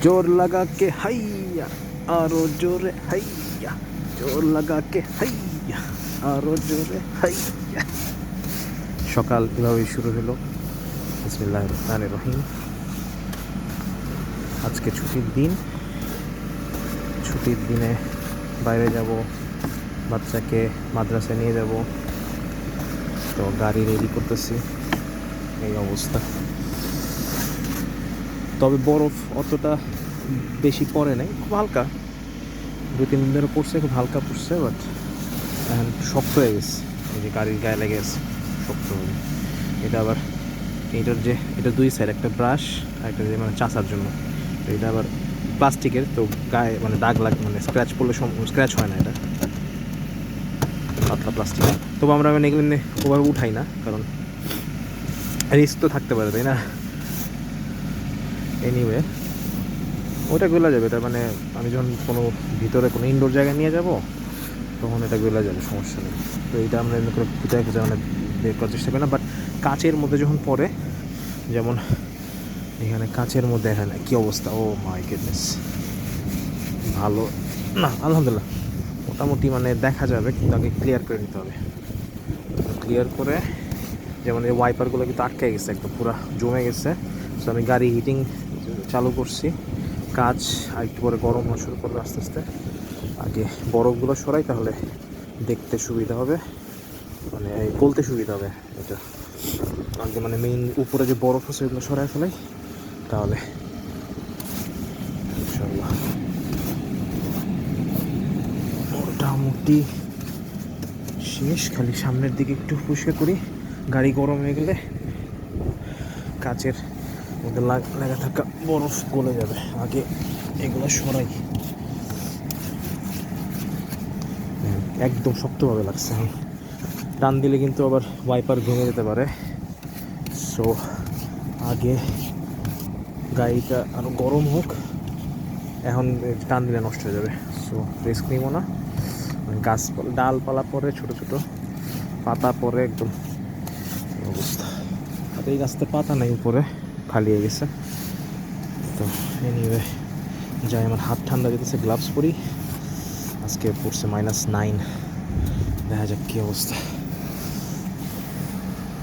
जोर लगा के हैया आरो जोरे हैया जोर লাগা কে হাইয়া আরো জোরে হাইয়া। সকাল এভাবেই শুরু হলো। বিসমিল্লাহির রহমানির রহিম। আজকে ছুটির দিনে বাইরে যাব, বাচ্চাকে মাদ্রাসায় নিয়ে যাব, তো গাড়ি রেডি করতেছি, এই অবস্থা। তবে বরফ অতটা বেশি পড়ে নাই, খুব হালকা, 2-3 দিন ধরে পড়ছে, খুব হালকা পড়ছে, বাট এখন শক্ত হয়ে গেছে, এই যে গাড়ির গায়ে লেগে গেছে শক্ত হয়ে। এটা আবার এটা 2 সাইড, একটা ব্রাশ আর একটা যে মানে চাষার জন্য, তো এটা আবার প্লাস্টিকের, তো গায়ে মানে দাগ মানে স্ক্র্যাচ পড়লে স্ক্র্যাচ হয় না, এটা পাতলা প্লাস্টিক। তবু আমরা মানে এগুলো ওভাবে উঠাই না, কারণ রিস্ক তো থাকতে পারে, তাই না? এনিওয়ে ওটা গলা যাবে, এটা মানে আমি যখন কোনো ভিতরে কোনো ইনডোর জায়গায় নিয়ে যাব তখন এটা গলা যাবে, সমস্যা নেই। তো এটা আমরা এমনি করে খুঁজে মানে বের করার চেষ্টা করি না, বাট কাচের মধ্যে যখন পড়ে, যেমন এখানে কাচের মধ্যে এখানে কী অবস্থা, ও মাই গডনেস, ভালো না, আলহামদুলিল্লাহ মোটামুটি মানে দেখা যাবে, কিন্তু আগে ক্লিয়ার করে নিতে হবে। ক্লিয়ার করে, যেমন এই ওয়াইপারগুলো কিন্তু আটকে গেছে, একদম পুরো জমে গেছে। সো আমি গাড়ি হিটিং চালু করছি, কাজ আর একটু পরে গরম হওয়া শুরু করবে আস্তে আস্তে। আগে বরফগুলো সরাই, তাহলে দেখতে সুবিধা হবে, মানে বলতে সুবিধা হবে। এটা আগে মানে মেইন উপরে যে বরফ আছে ওইগুলো সরাই ফেলাই, তাহলে ইনশাল্লাহ মোটামুটি শেষ। খালি সামনের দিকে একটু পরিষ্কার করি, গাড়ি গরম হয়ে গেলে কাচের মধ্যে লাগা থাকা বরফ গলে যাবে। আগে এগুলো সরাই, একদম শক্তভাবে লাগছে, টান দিলে কিন্তু আবার ওয়াইপার ভেঙে যেতে পারে। সো আগে গাড়িটা আরও গরম হোক, এখন টান দিলে নষ্ট হয়ে যাবে। সো রিস্ক নিব না, গাছপালা ডালপালা পরে, ছোটো ছোটো পাতা পরে, একদম অবস্থা। আর এই গাছতে পাতা নেই, উপরে খালি হয়ে গেছে। তো এনিওয়ে যাই, আমার হাত ঠান্ডা যেতেছে, গ্লাভস পরি। আজকে পড়ছে -9, দেখা যাক কী অবস্থা।